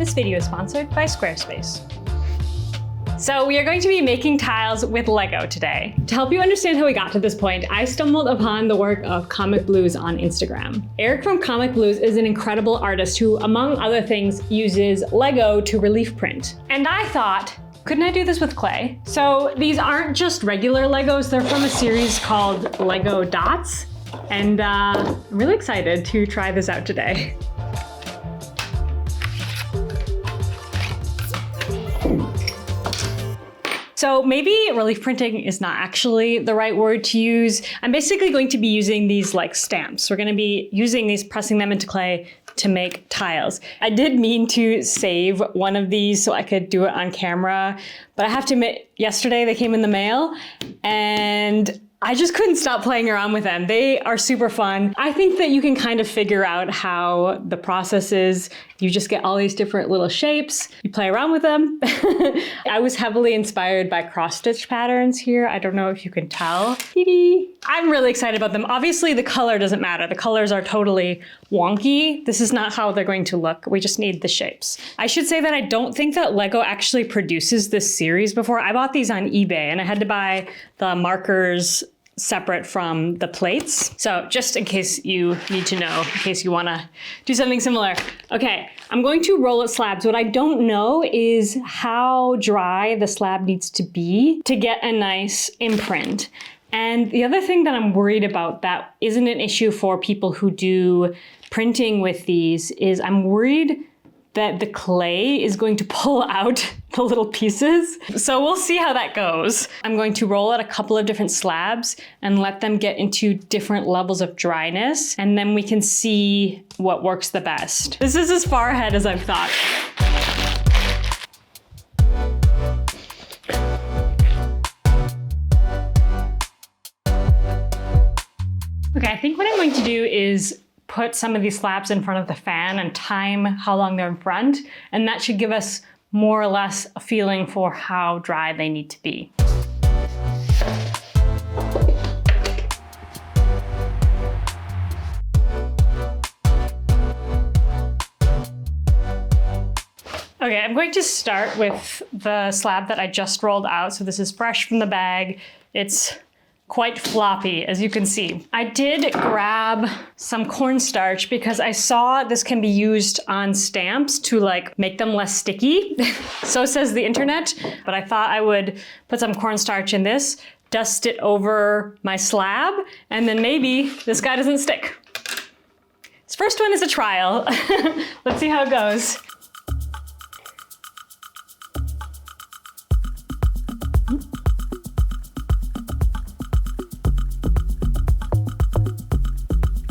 This video is sponsored by Squarespace. So we are going to be making tiles with Lego today. To help you understand how we got to this point, I stumbled upon the work of Comic Blues on Instagram. Eric from Comic Blues is an incredible artist who, among other things, uses Lego to relief print. And I thought, couldn't I do this with clay? So these aren't just regular Legos, they're from a series called Lego Dots. And I'm really excited to try this out today. So maybe relief printing is not actually the right word to use. I'm basically going to be using these like stamps. We're gonna be using these, pressing them into clay to make tiles. I did mean to save one of these so I could do it on camera, but I have to admit, yesterday they came in the mail and I just couldn't stop playing around with them. They are super fun. I think that you can kind of figure out how the process is. You just get all these different little shapes, you play around with them. I was heavily inspired by cross-stitch patterns here. I don't know if you can tell. I'm really excited about them. Obviously the color doesn't matter. The colors are totally wonky. This is not how they're going to look. We just need the shapes. I should say that I don't think that Lego actually produces this series before. I bought these on eBay and I had to buy the markers separate from the plates. So just in case you need to know, in case you wanna do something similar. Okay, I'm going to roll it slabs. What I don't know is how dry the slab needs to be to get a nice imprint. And the other thing that I'm worried about that isn't an issue for people who do printing with these is I'm worried that the clay is going to pull out the little pieces. So we'll see how that goes. I'm going to roll out a couple of different slabs and let them get into different levels of dryness, and then we can see what works the best. This is as far ahead as I've thought. Okay, I think what I'm going to do is put some of these slabs in front of the fan and time how long they're in front, and that should give us more or less a feeling for how dry they need to be. Okay, I'm going to start with the slab that I just rolled out. So this is fresh from the bag. It's quite floppy, as you can see. I did grab some cornstarch because I saw this can be used on stamps to like make them less sticky. So says the internet, but I thought I would put some cornstarch in this, dust it over my slab, and then maybe this guy doesn't stick. This first one is a trial. Let's see how it goes.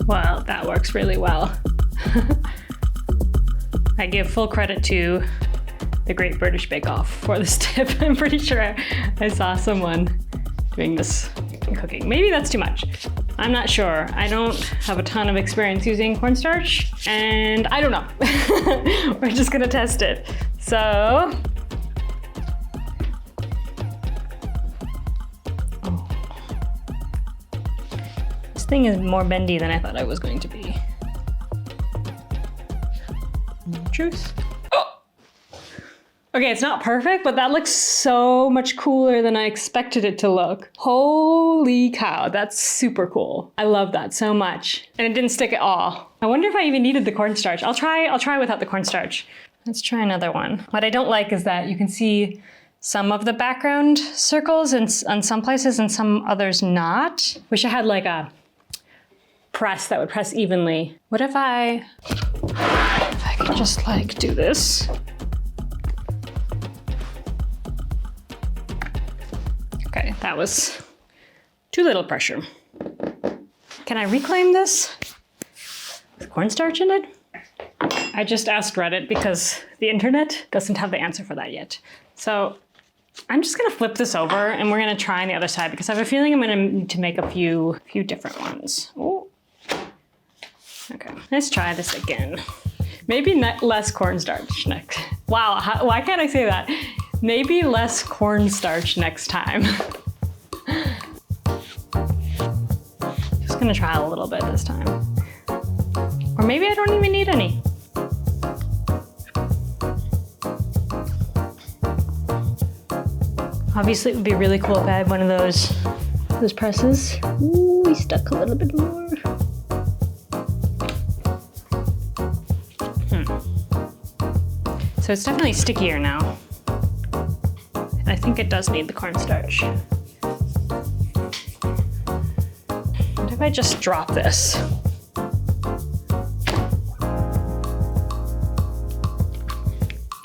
Well, that works really well. I give full credit to the Great British Bake Off for this tip. I'm pretty sure I saw someone doing this in cooking. Maybe that's too much. I'm not sure. I don't have a ton of experience using cornstarch, and I don't know. We're just gonna test it. So, thing is more bendy than I thought I was going to be. Truth. Oh! Okay, it's not perfect, but that looks so much cooler than I expected it to look. Holy cow, that's super cool. I love that so much. And it didn't stick at all. I wonder if I even needed the cornstarch. I'll try without the cornstarch. Let's try another one. What I don't like is that you can see some of the background circles in some places and some others not. Wish I had like a press that would press evenly. What if I could just like do this? Okay, that was too little pressure. Can I reclaim this with cornstarch in it? I just asked Reddit because the internet doesn't have the answer for that yet. So I'm just gonna flip this over and we're gonna try on the other side because I have a feeling I'm gonna need to make a few different ones. Ooh. Okay, let's try this again. Maybe less cornstarch next. Wow, why can't I say that? Maybe less cornstarch next time. Just gonna try a little bit this time. Or maybe I don't even need any. Obviously, it would be really cool if I had one of those presses. Ooh, we stuck a little bit more. So it's definitely stickier now. And I think it does need the cornstarch. What if I just drop this?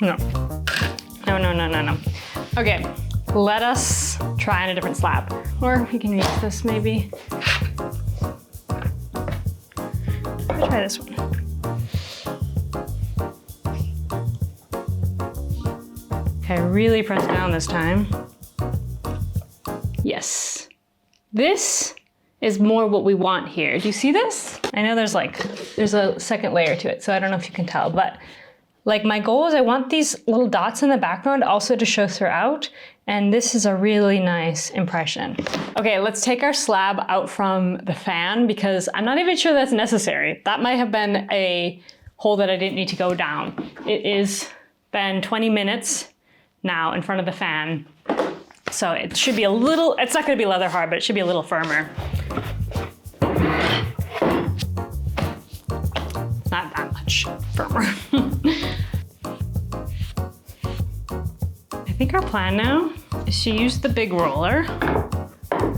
No. No. Okay, let us try on a different slab. Or we can use this maybe. Let's try this one. Okay, really press down this time. Yes. This is more what we want here. Do you see this? I know there's a second layer to it, so I don't know if you can tell, but like my goal is I want these little dots in the background also to show throughout, and this is a really nice impression. Okay, let's take our slab out from the fan because I'm not even sure that's necessary. That might have been a hole that I didn't need to go down. It is been 20 minutes now in front of the fan. So it should be a little, it's not gonna be leather hard, but it should be a little firmer. Not that much firmer. I think our plan now is to use the big roller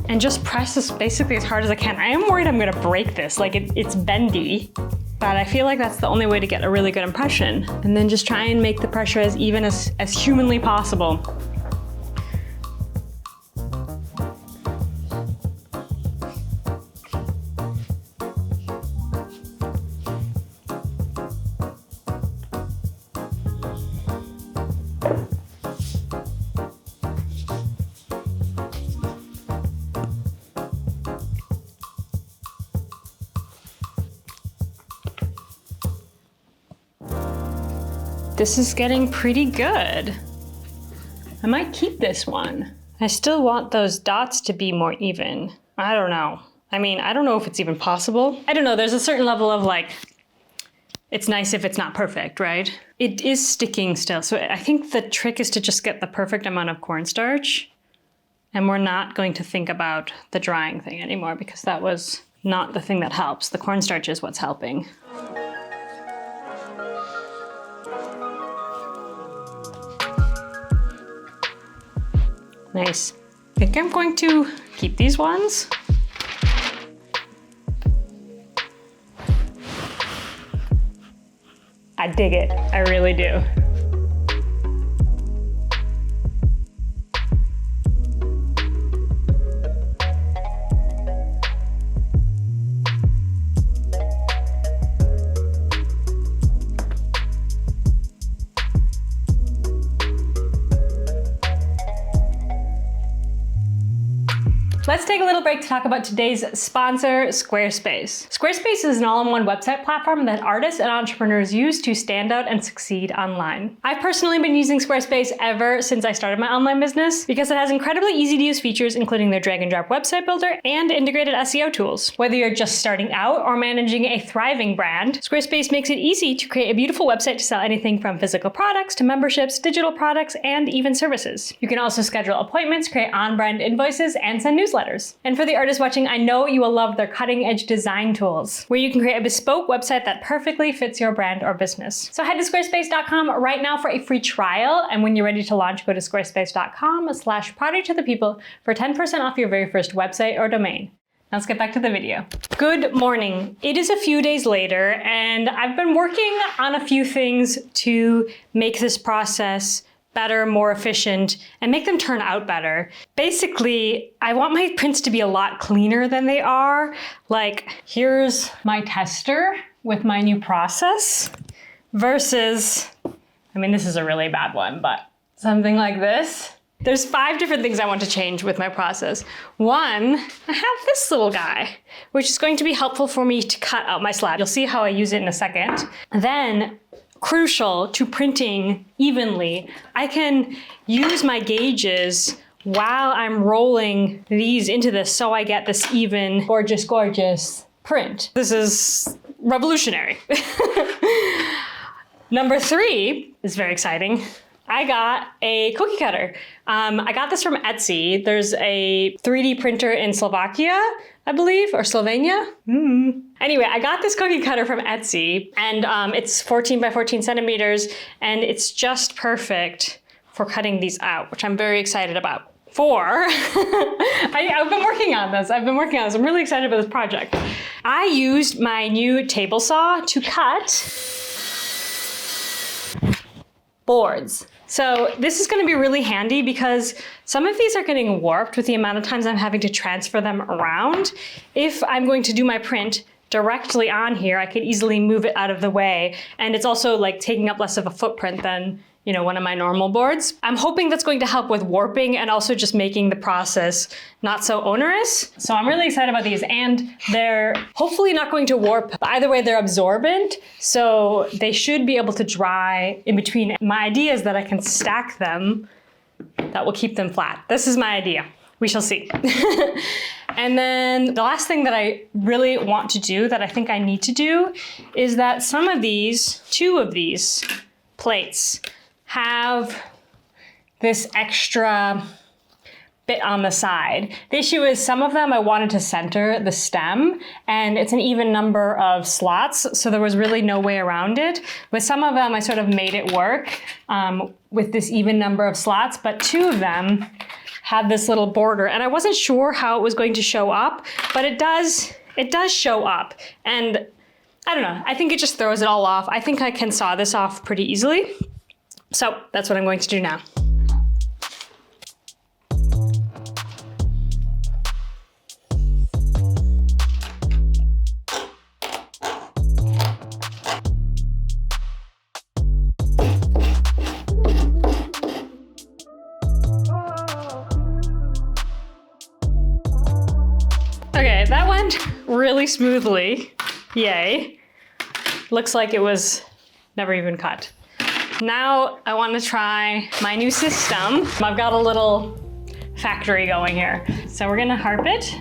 and just press this basically as hard as I can. I am worried I'm gonna break this, like it's bendy, but I feel like that's the only way to get a really good impression. And then just try and make the pressure as even as humanly possible. This is getting pretty good. I might keep this one. I still want those dots to be more even. I don't know. I mean, I don't know if it's even possible. I don't know, there's a certain level of like, it's nice if it's not perfect, right? It is sticking still. So I think the trick is to just get the perfect amount of cornstarch. And we're not going to think about the drying thing anymore because that was not the thing that helps. The cornstarch is what's helping. Nice. I think I'm going to keep these ones. I dig it, I really do. Let's take a little break to talk about today's sponsor, Squarespace. Squarespace is an all-in-one website platform that artists and entrepreneurs use to stand out and succeed online. I've personally been using Squarespace ever since I started my online business because it has incredibly easy to use features, including their drag and drop website builder and integrated SEO tools. Whether you're just starting out or managing a thriving brand, Squarespace makes it easy to create a beautiful website to sell anything from physical products to memberships, digital products, and even services. You can also schedule appointments, create on-brand invoices, and send newsletters. And for the artists watching, I know you will love their cutting-edge design tools, where you can create a bespoke website that perfectly fits your brand or business. So head to squarespace.com right now for a free trial, and when you're ready to launch, go to squarespace.com/potterytothepeople for 10% off your very first website or domain. Now let's get back to the video. Good morning. It is a few days later, and I've been working on a few things to make this process better, more efficient, and make them turn out better. Basically, I want my prints to be a lot cleaner than they are. Like, here's my tester with my new process versus, I mean, this is a really bad one, but something like this. There's 5 different things I want to change with my process. One, I have this little guy, which is going to be helpful for me to cut out my slab. You'll see how I use it in a second. Then, crucial to printing evenly, I can use my gauges while I'm rolling these into this so I get this even, gorgeous, gorgeous print. This is revolutionary. Number 3 is very exciting. I got a cookie cutter. I got this from Etsy. There's a 3D printer in Slovakia, I believe, or Slovenia. Anyway, I got this cookie cutter from Etsy, and it's 14 by 14 centimeters, and it's just perfect for cutting these out, which I'm very excited about. I've been working on this. I'm really excited about this project. I used my new table saw to cut boards. So this is going to be really handy because some of these are getting warped with the amount of times I'm having to transfer them around. If I'm going to do my print directly on here, I could easily move it out of the way. And it's also like taking up less of a footprint than, you know, one of my normal boards. I'm hoping that's going to help with warping and also just making the process not so onerous. So I'm really excited about these, and they're hopefully not going to warp. But either way, they're absorbent, so they should be able to dry in between. My idea is that I can stack them. That will keep them flat. This is my idea. We shall see. And then the last thing that I really want to do, that I think I need to do, is that some of these, 2 of these plates, have this extra bit on the side. The issue is some of them I wanted to center the stem, and it's an even number of slots, so there was really no way around it. With some of them, I sort of made it work with this even number of slots, but 2 of them had this little border, and I wasn't sure how it was going to show up, but it does show up. And I don't know, I think it just throws it all off. I think I can saw this off pretty easily. So that's what I'm going to do now. Okay, that went really smoothly. Yay. Looks like it was never even cut. Now I want to try my new system. I've got a little factory going here. So we're gonna harp it.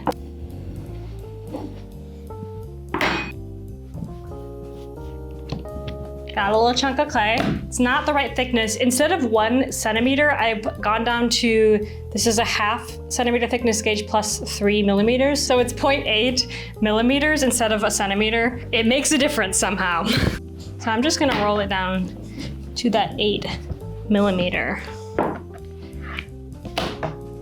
Got a little chunk of clay. It's not the right thickness. Instead of 1 centimeter, I've gone down to, this is a 1/2 centimeter thickness gauge plus 3 millimeters. So it's 0.8 millimeters instead of a centimeter. It makes a difference somehow. So I'm just gonna roll it down to that 8 millimeter.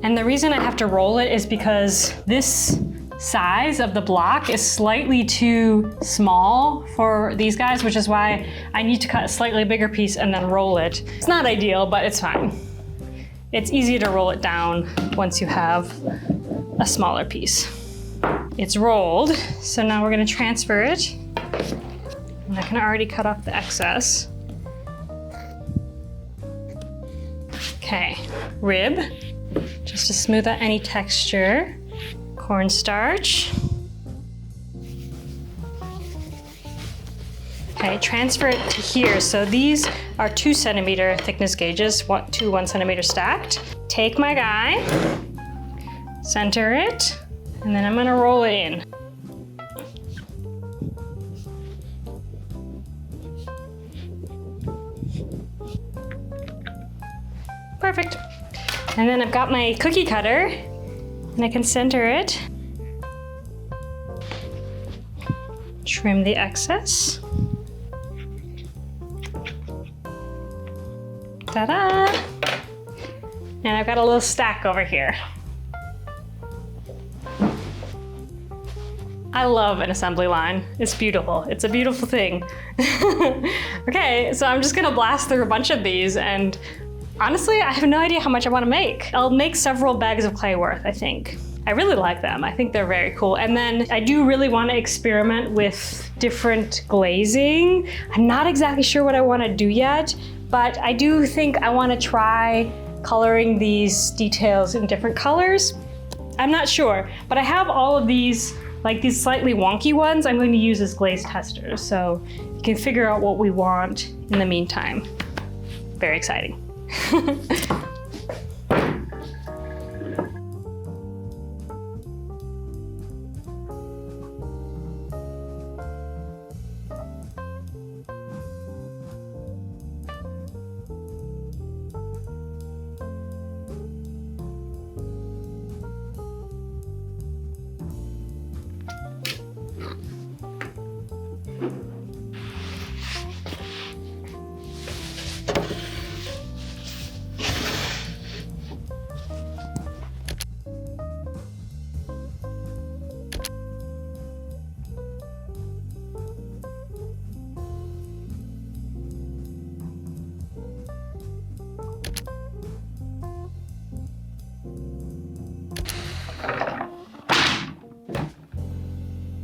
And the reason I have to roll it is because this size of the block is slightly too small for these guys, which is why I need to cut a slightly bigger piece and then roll it. It's not ideal, but it's fine. It's easy to roll it down once you have a smaller piece. It's rolled, so now we're gonna transfer it. And I can already cut off the excess. Okay, rib, just to smooth out any texture. Cornstarch. Okay, transfer it to here. So these are 2 centimeter thickness gauges, 2 1 centimeter stacked. Take my guy, center it, and then I'm gonna roll it in. Perfect. And then I've got my cookie cutter, and I can center it. Trim the excess. Ta-da! And I've got a little stack over here. I love an assembly line. It's beautiful. It's a beautiful thing. Okay, so I'm just gonna blast through a bunch of these, and honestly, I have no idea how much I want to make. I'll make several bags of clay worth, I think. I really like them. I think they're very cool. And then I do really want to experiment with different glazing. I'm not exactly sure what I want to do yet, but I do think I want to try coloring these details in different colors. I'm not sure, but I have all of these, like these slightly wonky ones, I'm going to use as glaze testers. So you can figure out what we want in the meantime. Very exciting.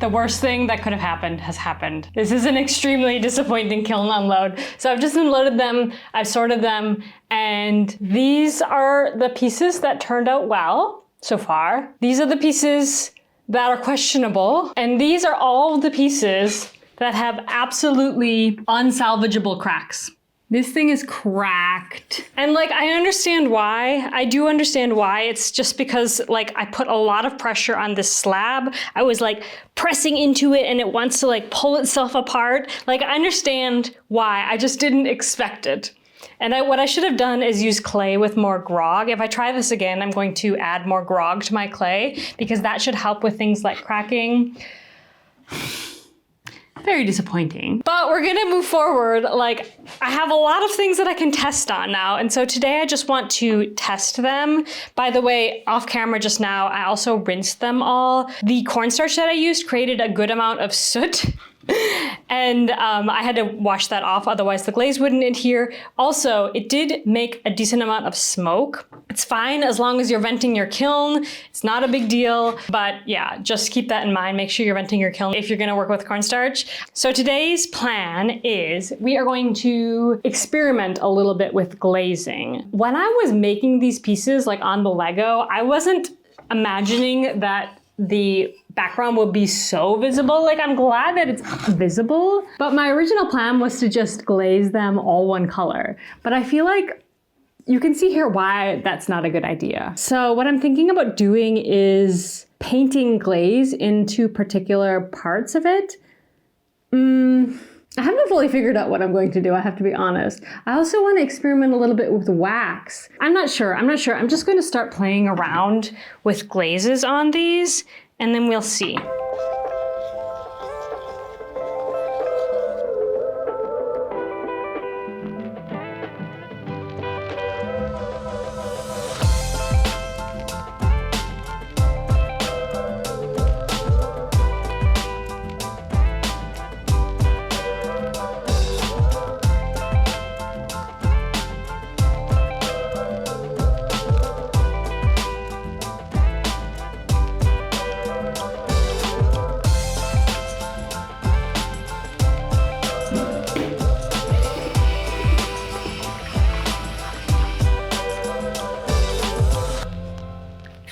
The worst thing that could have happened has happened. This is an extremely disappointing kiln unload. So I've just unloaded them, I've sorted them, and these are the pieces that turned out well so far. These are the pieces that are questionable, and these are all the pieces that have absolutely unsalvageable cracks. This thing is cracked. And like, I understand why. I do understand why. It's just because like I put a lot of pressure on this slab. I was like pressing into it and it wants to like pull itself apart. Like, I understand why. I just didn't expect it. And what I should have done is use clay with more grog. If I try this again, I'm going to add more grog to my clay because that should help with things like cracking. Very disappointing. But we're gonna move forward. Like, I have a lot of things that I can test on now. And so today I just want to test them. By the way, off camera just now, I also rinsed them all. The cornstarch that I used created a good amount of soot. And I had to wash that off, otherwise the glaze wouldn't adhere. Also, it did make a decent amount of smoke. It's fine as long as you're venting your kiln. It's not a big deal, but yeah, just keep that in mind. Make sure you're venting your kiln if you're gonna work with cornstarch. So today's plan is we are going to experiment a little bit with glazing. When I was making these pieces, like on the Lego, I wasn't imagining that the background will be so visible. Like, I'm glad that it's visible, but my original plan was to just glaze them all one color. But I feel like you can see here why that's not a good idea. So what I'm thinking about doing is painting glaze into particular parts of it. I haven't fully figured out what I'm going to do, I have to be honest. I also want to experiment a little bit with wax. I'm not sure. I'm just going to start playing around with glazes on these, and then we'll see.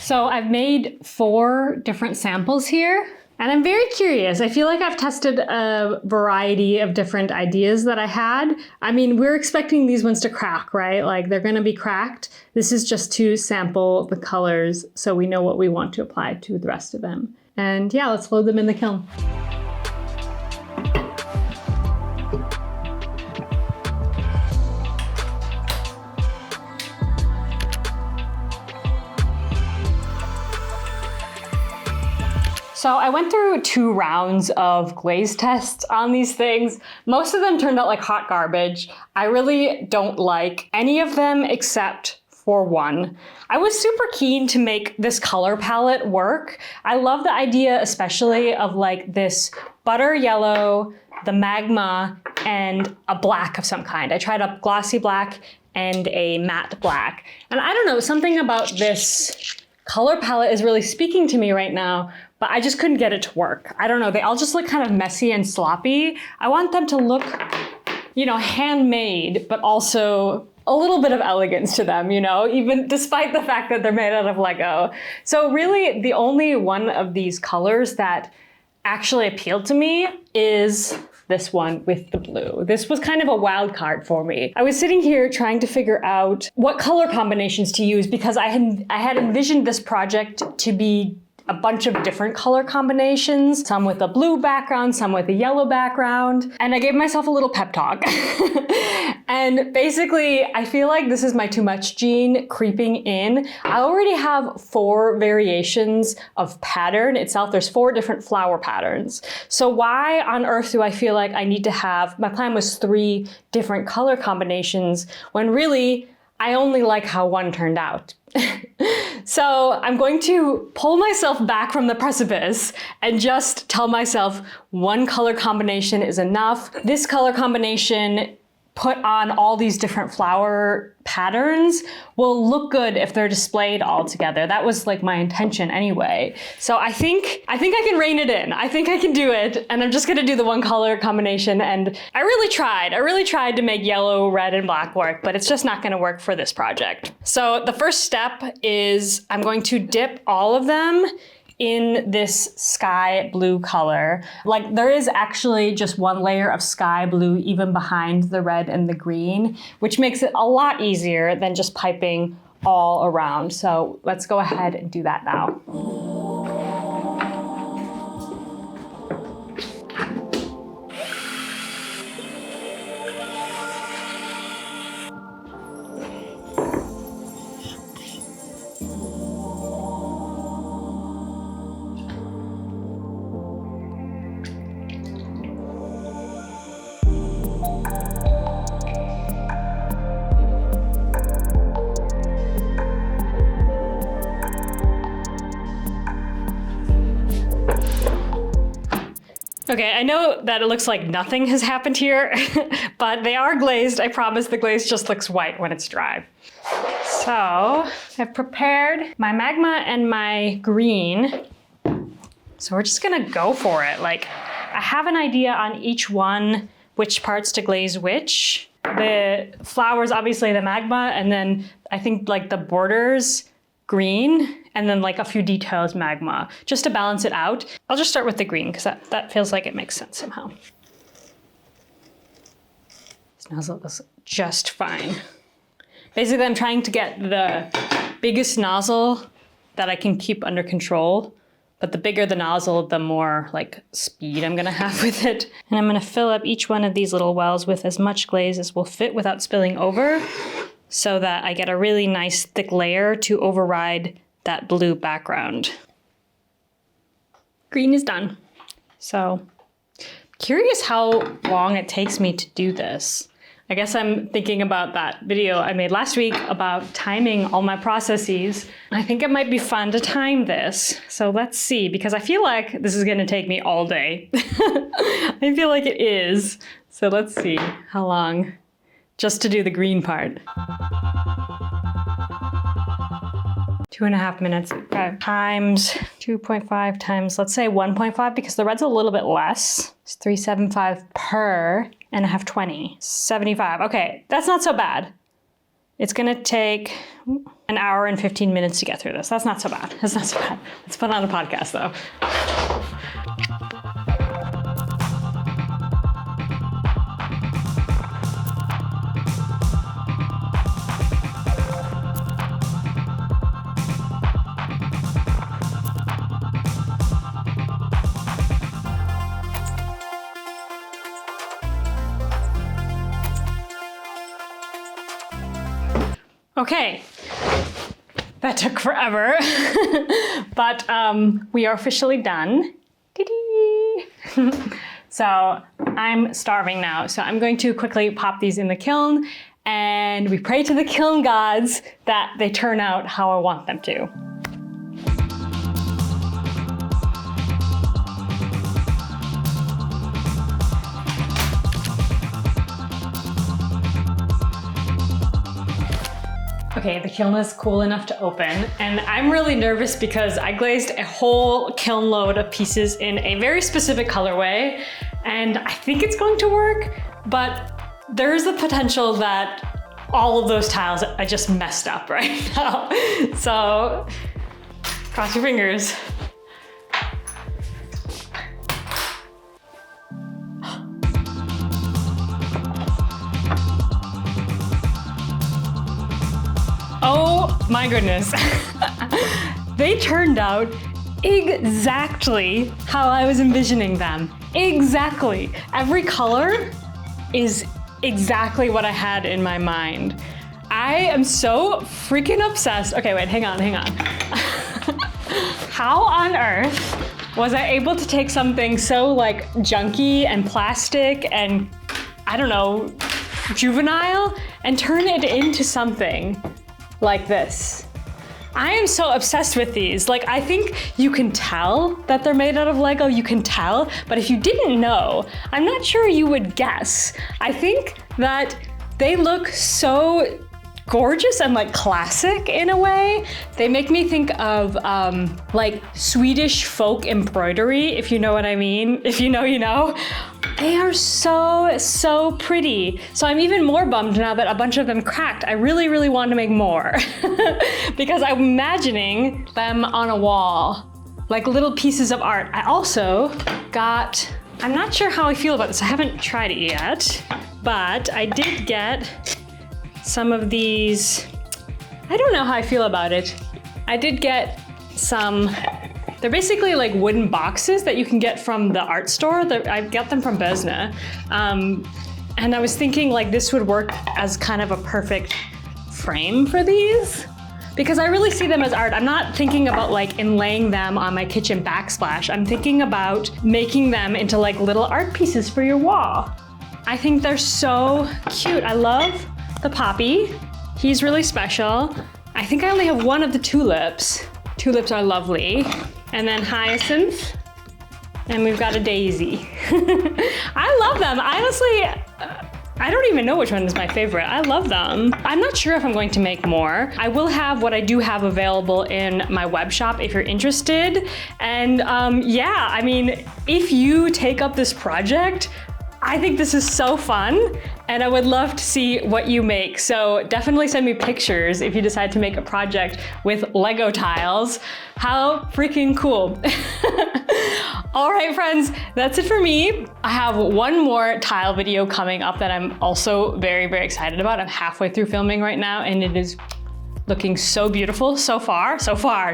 So I've made 4 different samples here, and I'm very curious. I feel like I've tested a variety of different ideas that I had. I mean, we're expecting these ones to crack, right? Like, they're gonna be cracked. This is just to sample the colors so we know what we want to apply to the rest of them. And yeah, let's load them in the kiln. So I went through 2 rounds of glaze tests on these things. Most of them turned out like hot garbage. I really don't like any of them except for one. I was super keen to make this color palette work. I love the idea especially of like this butter yellow, the magma, and a black of some kind. I tried a glossy black and a matte black. And I don't know, something about this color palette is really speaking to me right now, but I just couldn't get it to work. I don't know, they all just look kind of messy and sloppy. I want them to look, you know, handmade, but also a little bit of elegance to them, you know, even despite the fact that they're made out of Lego. So really the only one of these colors that actually appealed to me is this one with the blue. This was kind of a wild card for me. I was sitting here trying to figure out what color combinations to use because I had envisioned this project to be a bunch of different color combinations, some with a blue background, some with a yellow background, and I gave myself a little pep talk. And basically, I feel like this is my too much gene creeping in. I already have 4 variations of pattern itself. There's 4 different flower patterns. So why on earth do I feel like I need to have, my plan was 3 different color combinations when really I only like how one turned out. So I'm going to pull myself back from the precipice and just tell myself one color combination is enough. This color combination put on all these different flower patterns will look good if they're displayed all together. That was like my intention anyway. So I think I can rein it in. I think I can do it. And I'm just gonna do the one color combination. And I really tried to make yellow, red, and black work, but it's just not gonna work for this project. So the first step is I'm going to dip all of them in this sky blue color. Like there is actually just one layer of sky blue even behind the red and the green, which makes it a lot easier than just piping all around. So let's go ahead and do that now. Okay, I know that it looks like nothing has happened here, but they are glazed. I promise the glaze just looks white when it's dry. So I've prepared my magma and my green. So we're just gonna go for it. Like I have an idea on each one, which parts to glaze which. The flowers, obviously the magma, and then I think like the borders, green, and then like a few details magma, just to balance it out. I'll just start with the green because that feels like it makes sense somehow. This nozzle is just fine. Basically, I'm trying to get the biggest nozzle that I can keep under control, but the bigger the nozzle, the more like speed I'm gonna have with it. And I'm gonna fill up each one of these little wells with as much glaze as will fit without spilling over, so that I get a really nice thick layer to override that blue background. Green is done. So, curious how long it takes me to do this. I guess I'm thinking about that video I made last week about timing all my processes. I think it might be fun to time this. So let's see, because I feel like this is gonna take me all day. I feel like it is. So let's see how long just to do the green part. 2.5 minutes, okay. Times 2.5 times, let's say 1.5, because the red's a little bit less. It's 375 per, and I have 20, 75. Okay, that's not so bad. It's gonna take an hour and 15 minutes to get through this. That's not so bad, that's not so bad. Let's put on a podcast though. Okay, that took forever, but we are officially done. So I'm starving now, so I'm going to quickly pop these in the kiln, and we pray to the kiln gods that they turn out how I want them to. Okay, the kiln is cool enough to open, and I'm really nervous because I glazed a whole kiln load of pieces in a very specific colorway, and I think it's going to work, but there is the potential that all of those tiles I just messed up right now. So, cross your fingers. Oh my goodness. They turned out exactly how I was envisioning them. Exactly. Every color is exactly what I had in my mind. I am so freaking obsessed. Okay, wait, hang on. How on earth was I able to take something so like junky and plastic and, I don't know, juvenile and turn it into something like this? I am so obsessed with these. Like, I think you can tell that they're made out of Lego, you can tell, but if you didn't know, I'm not sure you would guess. I think that They look so gorgeous and like classic in a way. They make me think of like Swedish folk embroidery, if you know what I mean. If you know, you know. They are so pretty. So I'm even more bummed now that a bunch of them cracked. I really want to make more because I'm imagining them on a wall, like little pieces of art. I also got, I'm not sure how I feel about this. I haven't tried it yet, but I did get some of these. I don't know how I feel about it. I did get some, they're basically like wooden boxes that you can get from the art store. I got them from Besna. And I was thinking like this would work as kind of a perfect frame for these, because I really see them as art. I'm not thinking about like inlaying them on my kitchen backsplash. I'm thinking about making them into like little art pieces for your wall. I think they're so cute. I love the poppy. He's really special. I think I only have one of the tulips. Tulips are lovely. And then hyacinth. And we've got a daisy. I love them. Honestly, I don't even know which one is my favorite. I love them. I'm not sure if I'm going to make more. I will have what I do have available in my web shop if you're interested. And yeah, I mean, if you take up this project, I think this is so fun and I would love to see what you make. So definitely send me pictures if you decide to make a project with Lego tiles. How freaking cool. All right, friends, that's it for me. I have one more tile video coming up that I'm also very excited about. I'm halfway through filming right now and it is looking so beautiful so far,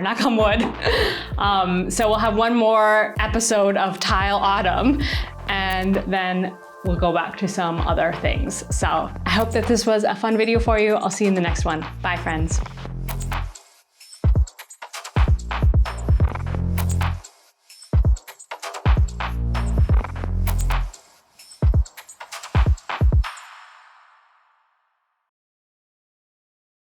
knock on wood. So we'll have one more episode of Tile Autumn and then we'll go back to some other things. So I hope that this was a fun video for you. I'll see you in the next one. Bye, friends.